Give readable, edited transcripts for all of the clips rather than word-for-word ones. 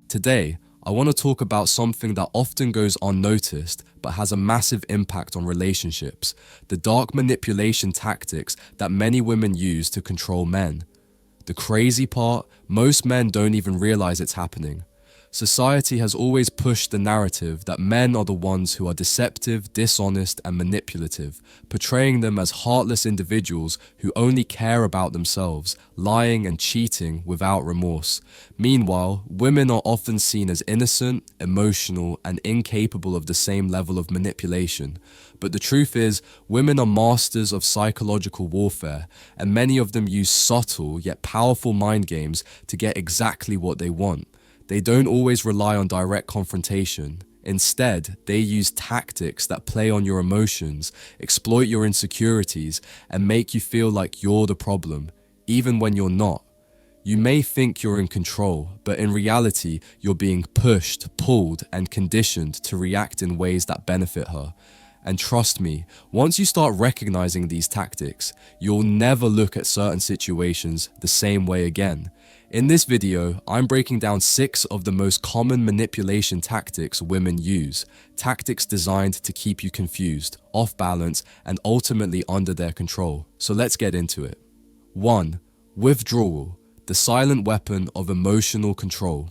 Today, I want to talk about something that often goes unnoticed but has a massive impact on relationships: the dark manipulation tactics that many women use to control men. The crazy part, most men don't even realize it's happening. Society has always pushed the narrative that men are the ones who are deceptive, dishonest, and manipulative, portraying them as heartless individuals who only care about themselves, lying and cheating without remorse. Meanwhile, women are often seen as innocent, emotional, and incapable of the same level of manipulation. But the truth is, women are masters of psychological warfare, and many of them use subtle yet powerful mind games to get exactly what they want. They don't always rely on direct confrontation. Instead, they use tactics that play on your emotions, exploit your insecurities, and make you feel like you're the problem, even when you're not. You may think you're in control, but in reality, you're being pushed, pulled, and conditioned to react in ways that benefit her. And trust me, once you start recognizing these tactics, you'll never look at certain situations the same way again. In this video, I'm breaking down 6 of the most common manipulation tactics women use, tactics designed to keep you confused, off balance, and ultimately under their control. So let's get into it. 1. Withdrawal, the silent weapon of emotional control.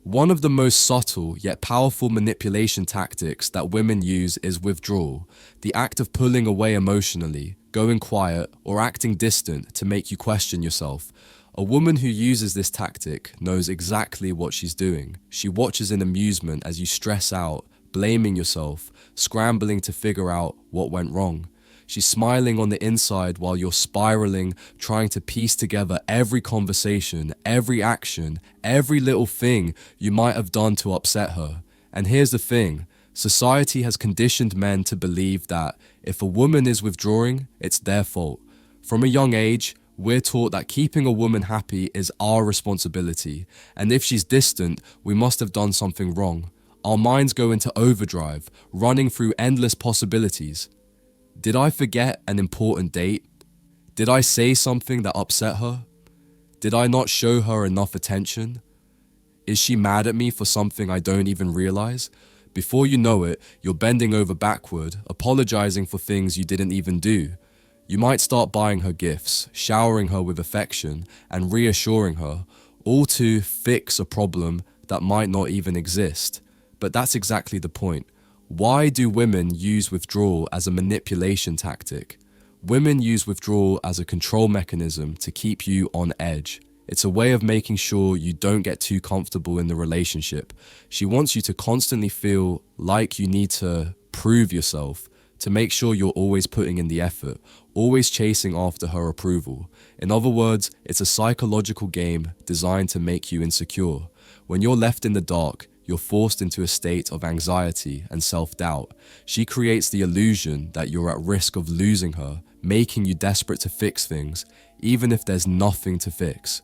One of the most subtle yet powerful manipulation tactics that women use is withdrawal, the act of pulling away emotionally, going quiet, or acting distant to make you question yourself. A woman who uses this tactic knows exactly what she's doing. She watches in amusement as you stress out, blaming yourself, scrambling to figure out what went wrong. She's smiling on the inside while you're spiraling, trying to piece together every conversation, every action, every little thing you might have done to upset her. And here's the thing, society has conditioned men to believe that if a woman is withdrawing, it's their fault. From a young age, we're taught that keeping a woman happy is our responsibility, and if she's distant, we must have done something wrong. Our minds go into overdrive, running through endless possibilities. Did I forget an important date? Did I say something that upset her? Did I not show her enough attention? Is she mad at me for something I don't even realize? Before you know it, you're bending over backward, apologizing for things you didn't even do. You might start buying her gifts, showering her with affection, and reassuring her, all to fix a problem that might not even exist. But that's exactly the point. Why do women use withdrawal as a manipulation tactic? Women use withdrawal as a control mechanism to keep you on edge. It's a way of making sure you don't get too comfortable in the relationship. She wants you to constantly feel like you need to prove yourself, to make sure you're always putting in the effort, always chasing after her approval. In other words, it's a psychological game designed to make you insecure. When you're left in the dark, you're forced into a state of anxiety and self-doubt. She creates the illusion that you're at risk of losing her, making you desperate to fix things, even if there's nothing to fix.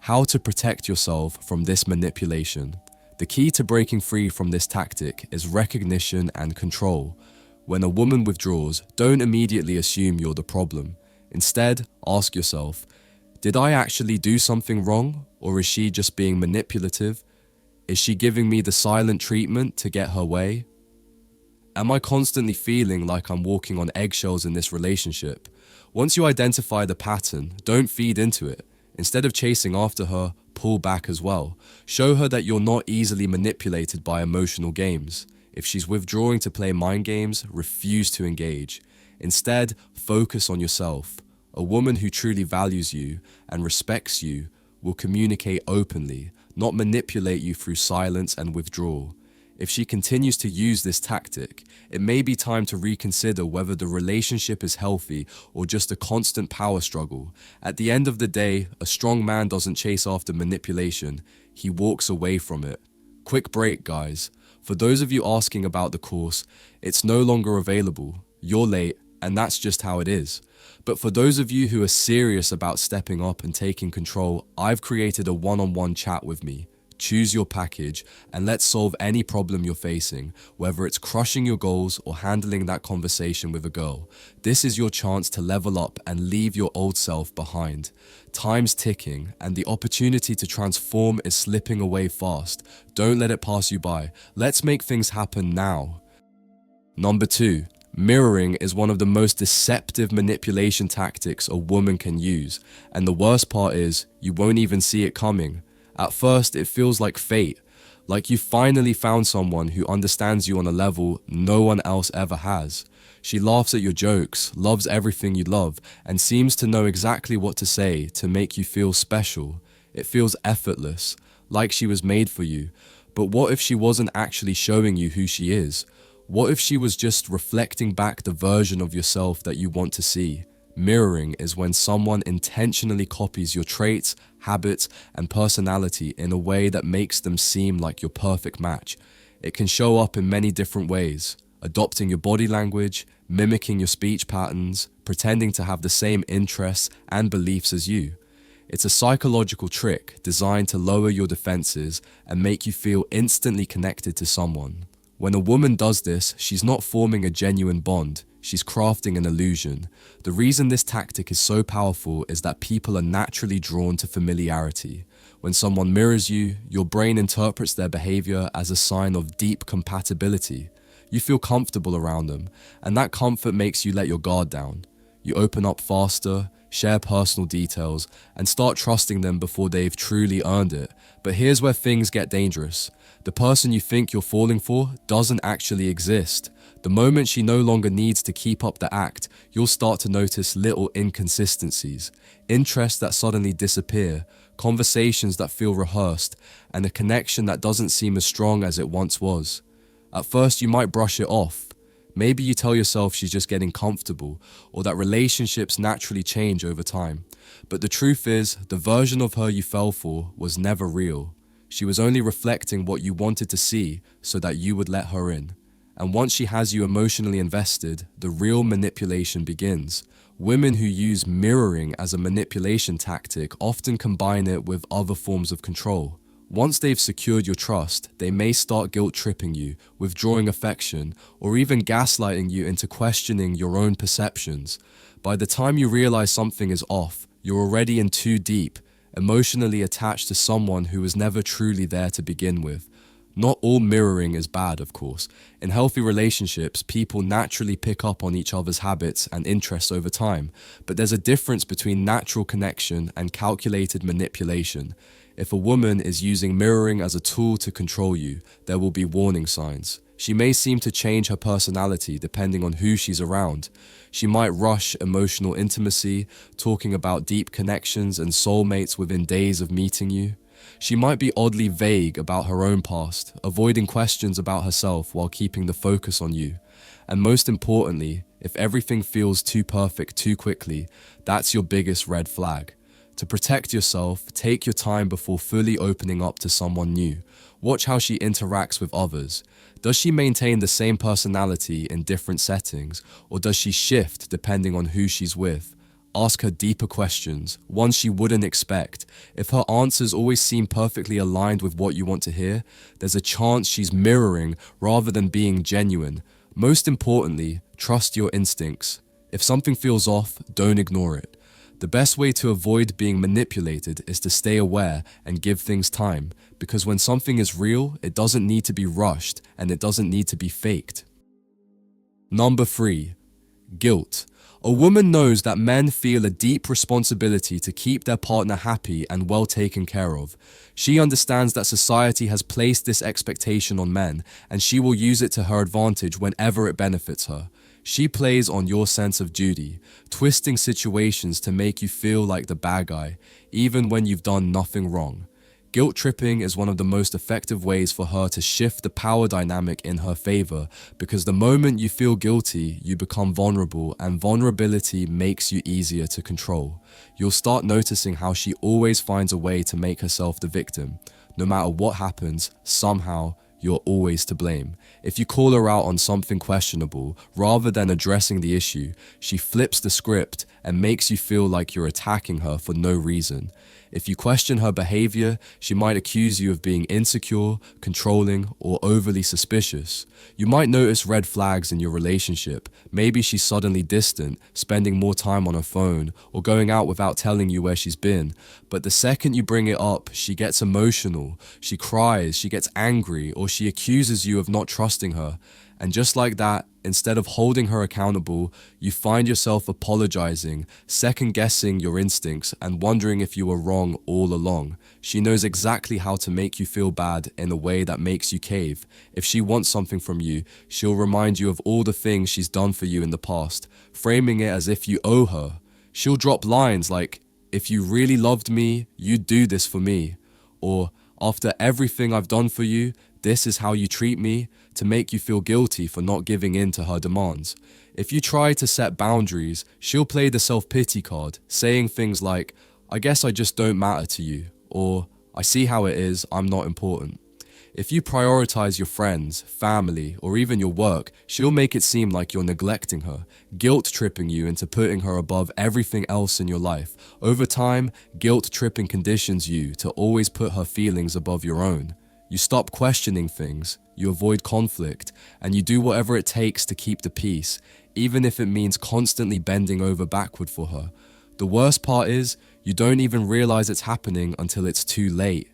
How to protect yourself from this manipulation? The key to breaking free from this tactic is recognition and control. When a woman withdraws, don't immediately assume you're the problem. Instead, ask yourself, did I actually do something wrong, or is she just being manipulative? Is she giving me the silent treatment to get her way? Am I constantly feeling like I'm walking on eggshells in this relationship? Once you identify the pattern, don't feed into it. Instead of chasing after her, pull back as well. Show her that you're not easily manipulated by emotional games. If she's withdrawing to play mind games, refuse to engage. Instead, focus on yourself. A woman who truly values you and respects you will communicate openly, not manipulate you through silence and withdrawal. If she continues to use this tactic, it may be time to reconsider whether the relationship is healthy or just a constant power struggle. At the end of the day, a strong man doesn't chase after manipulation, he walks away from it. Quick break, guys. For those of you asking about the course, it's no longer available. You're late, and that's just how it is. But for those of you who are serious about stepping up and taking control, I've created a one-on-one chat with me. choose your package, and let's solve any problem you're facing, whether it's crushing your goals or handling that conversation with a girl. This is your chance to level up and leave your old self behind. Time's ticking, and the opportunity to transform is slipping away fast. Don't let it pass you by. Let's make things happen now. Number 2. Mirroring is one of the most deceptive manipulation tactics a woman can use, and the worst part is, you won't even see it coming. At first, it feels like fate, like you finally found someone who understands you on a level no one else ever has. She laughs at your jokes, loves everything you love, and seems to know exactly what to say to make you feel special. It feels effortless, like she was made for you. But what if she wasn't actually showing you who she is? What if she was just reflecting back the version of yourself that you want to see? Mirroring is when someone intentionally copies your traits, habits, and personality in a way that makes them seem like your perfect match. It can show up in many different ways: adopting your body language, mimicking your speech patterns, pretending to have the same interests and beliefs as you. It's a psychological trick designed to lower your defenses and make you feel instantly connected to someone. When a woman does this, she's not forming a genuine bond, she's crafting an illusion. The reason this tactic is so powerful is that people are naturally drawn to familiarity. When someone mirrors you, your brain interprets their behavior as a sign of deep compatibility. You feel comfortable around them, and that comfort makes you let your guard down. You open up faster, share personal details, and start trusting them before they've truly earned it. But here's where things get dangerous. The person you think you're falling for doesn't actually exist. The moment she no longer needs to keep up the act, you'll start to notice little inconsistencies, interests that suddenly disappear, conversations that feel rehearsed, and a connection that doesn't seem as strong as it once was. At first, you might brush it off. Maybe you tell yourself she's just getting comfortable, or that relationships naturally change over time. But the truth is, the version of her you fell for was never real. She was only reflecting what you wanted to see so that you would let her in. And once she has you emotionally invested, the real manipulation begins. Women who use mirroring as a manipulation tactic often combine it with other forms of control. Once they've secured your trust, they may start guilt-tripping you, withdrawing affection, or even gaslighting you into questioning your own perceptions. By the time you realize something is off, you're already in too deep, emotionally attached to someone who was never truly there to begin with. Not all mirroring is bad, of course. In healthy relationships, people naturally pick up on each other's habits and interests over time, but there's a difference between natural connection and calculated manipulation. If a woman is using mirroring as a tool to control you, there will be warning signs. She may seem to change her personality depending on who she's around. She might rush emotional intimacy, talking about deep connections and soulmates within days of meeting you. She might be oddly vague about her own past, avoiding questions about herself while keeping the focus on you. And most importantly, if everything feels too perfect too quickly, that's your biggest red flag. To protect yourself, take your time before fully opening up to someone new. Watch how she interacts with others. Does she maintain the same personality in different settings, or does she shift depending on who she's with? Ask her deeper questions, ones she wouldn't expect. If her answers always seem perfectly aligned with what you want to hear, there's a chance she's mirroring rather than being genuine. Most importantly, trust your instincts. If something feels off, don't ignore it. The best way to avoid being manipulated is to stay aware and give things time, because when something is real, it doesn't need to be rushed and it doesn't need to be faked. Number 3. Guilt. A woman knows that men feel a deep responsibility to keep their partner happy and well taken care of. She understands that society has placed this expectation on men, and she will use it to her advantage whenever it benefits her. She plays on your sense of duty, twisting situations to make you feel like the bad guy, even when you've done nothing wrong. Guilt tripping is one of the most effective ways for her to shift the power dynamic in her favor, because the moment you feel guilty, you become vulnerable, and vulnerability makes you easier to control. You'll start noticing how she always finds a way to make herself the victim. No matter what happens, somehow, you're always to blame. If you call her out on something questionable, rather than addressing the issue, she flips the script and makes you feel like you're attacking her for no reason. If you question her behavior, she might accuse you of being insecure, controlling, or overly suspicious. You might notice red flags in your relationship. Maybe she's suddenly distant, spending more time on her phone, or going out without telling you where she's been. But the second you bring it up, she gets emotional, she cries, she gets angry, or she accuses you of not trusting her. And just like that, instead of holding her accountable, you find yourself apologizing, second-guessing your instincts, and wondering if you were wrong all along. She knows exactly how to make you feel bad in a way that makes you cave. If she wants something from you, she'll remind you of all the things she's done for you in the past, framing it as if you owe her. She'll drop lines like, "If you really loved me, you'd do this for me," or "After everything I've done for you, this is how you treat me," to make you feel guilty for not giving in to her demands. If you try to set boundaries, she'll play the self-pity card, saying things like, "I guess I just don't matter to you," or "I see how it is, I'm not important." If you prioritize your friends, family, or even your work, she'll make it seem like you're neglecting her, guilt-tripping you into putting her above everything else in your life. Over time, guilt-tripping conditions you to always put her feelings above your own. You stop questioning things, you avoid conflict, and you do whatever it takes to keep the peace, even if it means constantly bending over backward for her. The worst part is, you don't even realize it's happening until it's too late.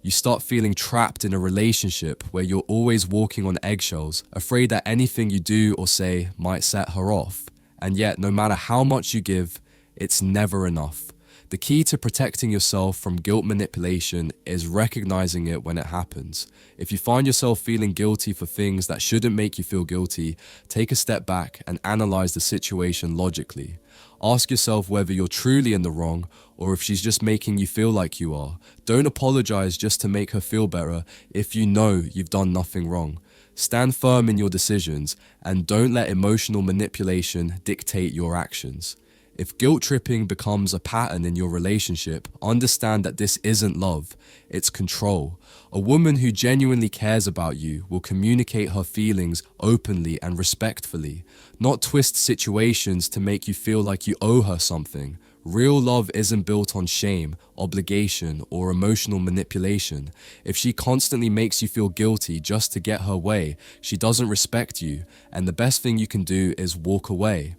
You start feeling trapped in a relationship where you're always walking on eggshells, afraid that anything you do or say might set her off. And yet, no matter how much you give, it's never enough. The key to protecting yourself from guilt manipulation is recognizing it when it happens. If you find yourself feeling guilty for things that shouldn't make you feel guilty, take a step back and analyze the situation logically. Ask yourself whether you're truly in the wrong or if she's just making you feel like you are. Don't apologize just to make her feel better if you know you've done nothing wrong. Stand firm in your decisions and don't let emotional manipulation dictate your actions. If guilt tripping becomes a pattern in your relationship, understand that this isn't love, it's control. A woman who genuinely cares about you will communicate her feelings openly and respectfully, not twist situations to make you feel like you owe her something. Real love isn't built on shame, obligation, or emotional manipulation. If she constantly makes you feel guilty just to get her way, she doesn't respect you, and the best thing you can do is walk away.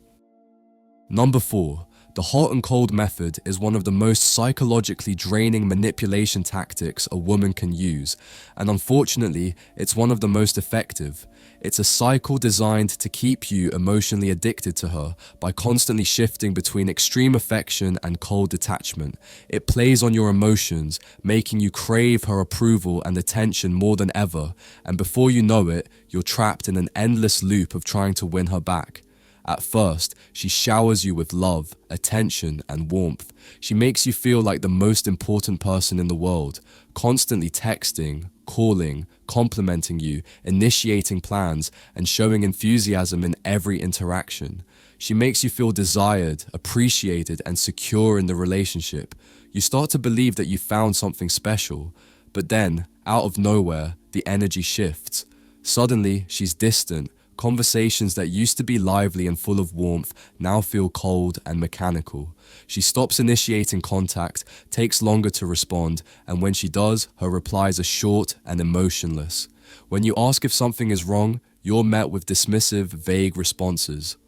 Number 4. The hot and cold method is one of the most psychologically draining manipulation tactics a woman can use, and unfortunately, it's one of the most effective. It's a cycle designed to keep you emotionally addicted to her by constantly shifting between extreme affection and cold detachment. It plays on your emotions, making you crave her approval and attention more than ever, and before you know it, you're trapped in an endless loop of trying to win her back. At first, she showers you with love, attention, and warmth. She makes you feel like the most important person in the world, constantly texting, calling, complimenting you, initiating plans, and showing enthusiasm in every interaction. She makes you feel desired, appreciated, and secure in the relationship. You start to believe that you found something special, but then, out of nowhere, the energy shifts. Suddenly, she's distant. Conversations that used to be lively and full of warmth now feel cold and mechanical. She stops initiating contact, takes longer to respond, and when she does, her replies are short and emotionless. When you ask if something is wrong, you're met with dismissive, vague responses.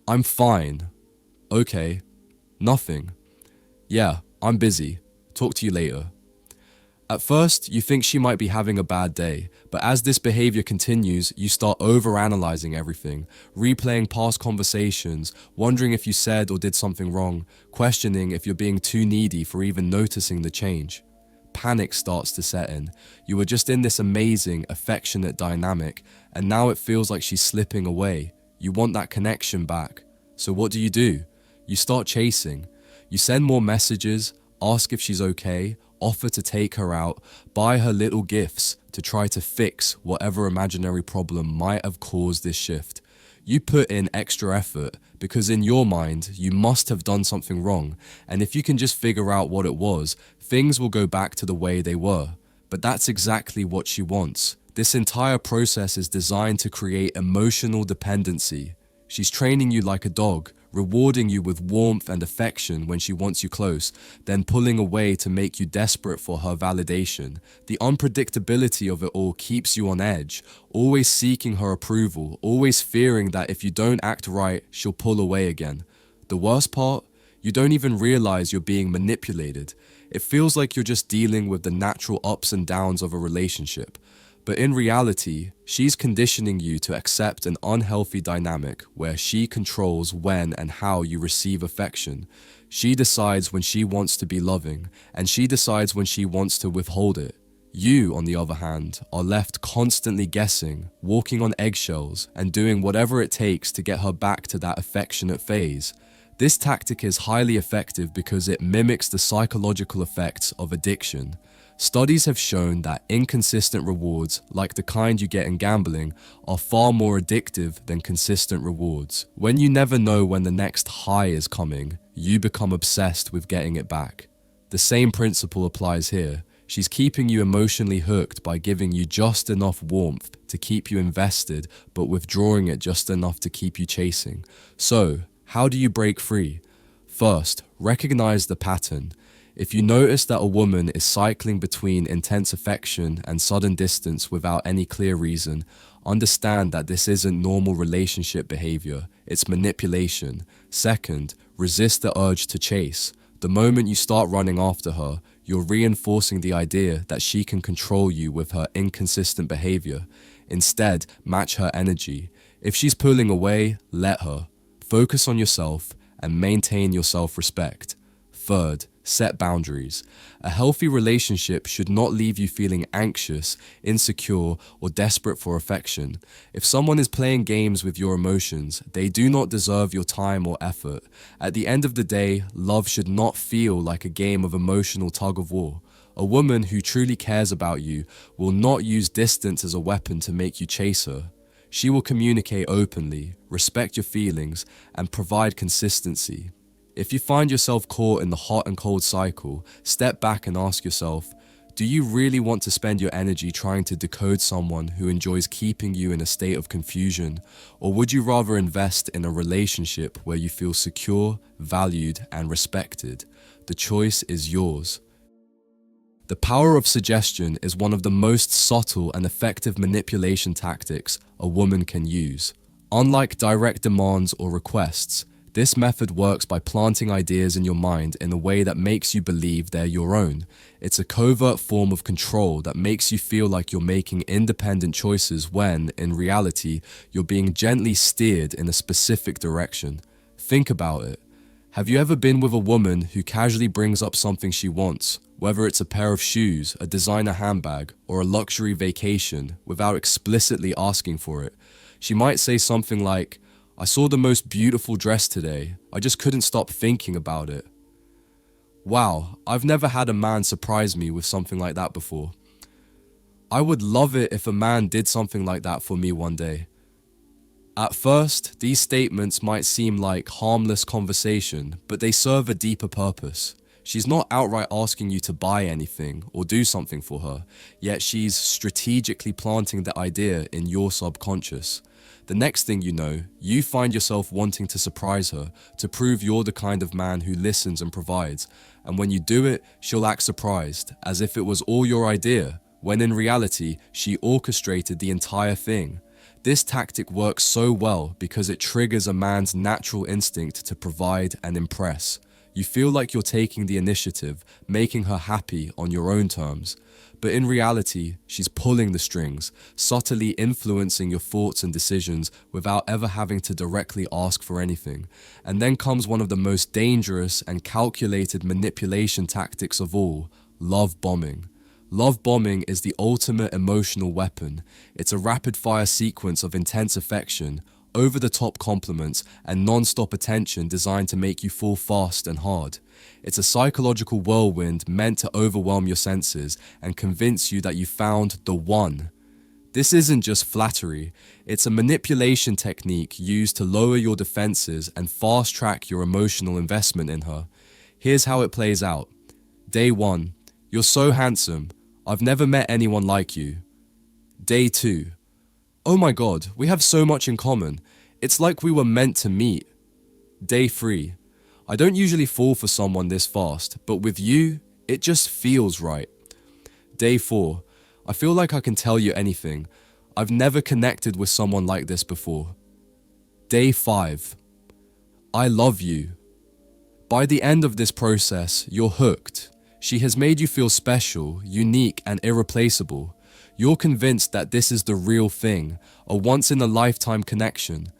"I'm fine." "Okay." "Nothing." "Yeah, I'm busy. Talk to you later." At first, you think she might be having a bad day, but as this behavior continues, you start overanalyzing everything, replaying past conversations, wondering if you said or did something wrong, questioning if you're being too needy for even noticing the change. Panic starts to set in. You were just in this amazing, affectionate dynamic, and now it feels like she's slipping away. You want that connection back. So what do? You start chasing. You send more messages, ask if she's okay, offer to take her out, buy her little gifts to try to fix whatever imaginary problem might have caused this shift. You put in extra effort because in your mind, you must have done something wrong, and if you can just figure out what it was, things will go back to the way they were. But that's exactly what she wants. This entire process is designed to create emotional dependency. She's training you like a dog, rewarding you with warmth and affection when she wants you close, then pulling away to make you desperate for her validation. The unpredictability of it all keeps you on edge, always seeking her approval, always fearing that if you don't act right, she'll pull away again. The worst part? You don't even realize you're being manipulated. It feels like you're just dealing with the natural ups and downs of a relationship. But in reality, she's conditioning you to accept an unhealthy dynamic where she controls when and how you receive affection. She decides when she wants to be loving, and she decides when she wants to withhold it. You, on the other hand, are left constantly guessing, walking on eggshells, and doing whatever it takes to get her back to that affectionate phase. This tactic is highly effective because it mimics the psychological effects of addiction. Studies have shown that inconsistent rewards, like the kind you get in gambling, are far more addictive than consistent rewards. When you never know when the next high is coming, you become obsessed with getting it back. The same principle applies here. She's keeping you emotionally hooked by giving you just enough warmth to keep you invested, but withdrawing it just enough to keep you chasing. So, how do you break free? First, recognize the pattern. If you notice that a woman is cycling between intense affection and sudden distance without any clear reason, understand that this isn't normal relationship behavior, it's manipulation. Second, resist the urge to chase. The moment you start running after her, you're reinforcing the idea that she can control you with her inconsistent behavior. Instead, match her energy. If she's pulling away, let her. Focus on yourself and maintain your self-respect. Third, set boundaries. A healthy relationship should not leave you feeling anxious, insecure, or desperate for affection. If someone is playing games with your emotions, they do not deserve your time or effort. At the end of the day, love should not feel like a game of emotional tug-of-war. A woman who truly cares about you will not use distance as a weapon to make you chase her. She will communicate openly, respect your feelings, and provide consistency. If you find yourself caught in the hot and cold cycle, step back and ask yourself, do you really want to spend your energy trying to decode someone who enjoys keeping you in a state of confusion? Or would you rather invest in a relationship where you feel secure, valued, and respected? The choice is yours. The power of suggestion is one of the most subtle and effective manipulation tactics a woman can use. Unlike direct demands or requests, this method works by planting ideas in your mind in a way that makes you believe they're your own. It's a covert form of control that makes you feel like you're making independent choices when, in reality, you're being gently steered in a specific direction. Think about it. Have you ever been with a woman who casually brings up something she wants, whether it's a pair of shoes, a designer handbag, or a luxury vacation, without explicitly asking for it? She might say something like, "I saw the most beautiful dress today. I just couldn't stop thinking about it." Wow, I've never had a man surprise me with something like that before. I would love it if a man did something like that for me one day. At first, these statements might seem like harmless conversation, but they serve a deeper purpose. She's not outright asking you to buy anything or do something for her, yet she's strategically planting the idea in your subconscious. The next thing you know, you find yourself wanting to surprise her, to prove you're the kind of man who listens and provides. And when you do it, she'll act surprised, as if it was all your idea, when in reality, she orchestrated the entire thing. This tactic works so well because it triggers a man's natural instinct to provide and impress. You feel like you're taking the initiative, making her happy on your own terms. But in reality, she's pulling the strings, subtly influencing your thoughts and decisions without ever having to directly ask for anything. And then comes one of the most dangerous and calculated manipulation tactics of all, love bombing. Love bombing is the ultimate emotional weapon. It's a rapid-fire sequence of intense affection, over-the-top compliments, and non-stop attention designed to make you fall fast and hard. It's a psychological whirlwind meant to overwhelm your senses and convince you that you found the one. This isn't just flattery, it's a manipulation technique used to lower your defenses and fast-track your emotional investment in her. Here's how it plays out. Day 1. You're so handsome. I've never met anyone like you. Day 2. Oh my god, we have so much in common. It's like we were meant to meet. Day 3. I don't usually fall for someone this fast, but with you, it just feels right. Day 4. I feel like I can tell you anything. I've never connected with someone like this before. Day 5. I love you. By the end of this process, you're hooked. She has made you feel special, unique, and irreplaceable. You're convinced that this is the real thing, a once-in-a-lifetime connection.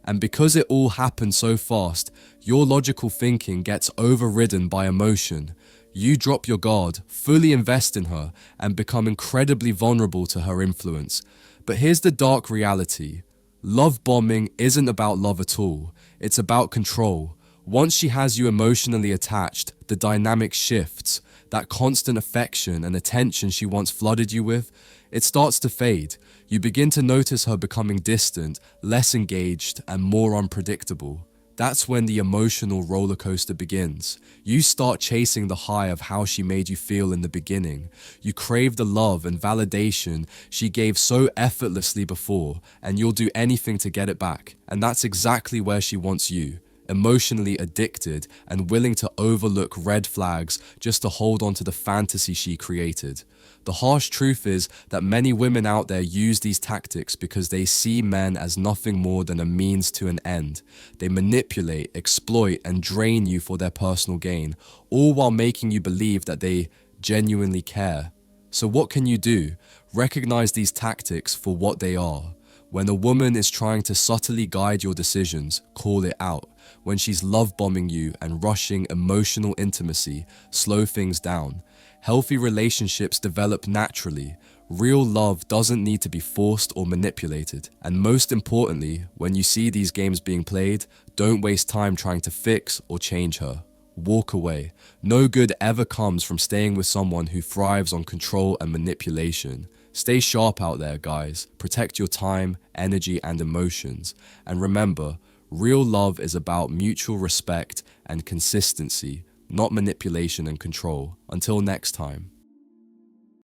And because it all happened so fast, your logical thinking gets overridden by emotion. You drop your guard, fully invest in her, and become incredibly vulnerable to her influence. But here's the dark reality. Love bombing isn't about love at all. It's about control. Once she has you emotionally attached, the dynamic shifts. That constant affection and attention she once flooded you with, it starts to fade. You begin to notice her becoming distant, less engaged, and more unpredictable. That's when the emotional roller coaster begins. You start chasing the high of how she made you feel in the beginning. You crave the love and validation she gave so effortlessly before, and you'll do anything to get it back. And that's exactly where she wants you. Emotionally addicted and willing to overlook red flags just to hold on to the fantasy she created. The harsh truth is that many women out there use these tactics because they see men as nothing more than a means to an end. They manipulate, exploit, and drain you for their personal gain, all while making you believe that they genuinely care. So what can you do? Recognize these tactics for what they are. When a woman is trying to subtly guide your decisions, call it out. When she's love bombing you and rushing emotional intimacy, slow things down. Healthy relationships develop naturally. Real love doesn't need to be forced or manipulated. And most importantly, when you see these games being played, don't waste time trying to fix or change her. Walk away. No good ever comes from staying with someone who thrives on control and manipulation. Stay sharp out there, guys. Protect your time, energy, and emotions. And remember, real love is about mutual respect and consistency, not manipulation and control. Until next time.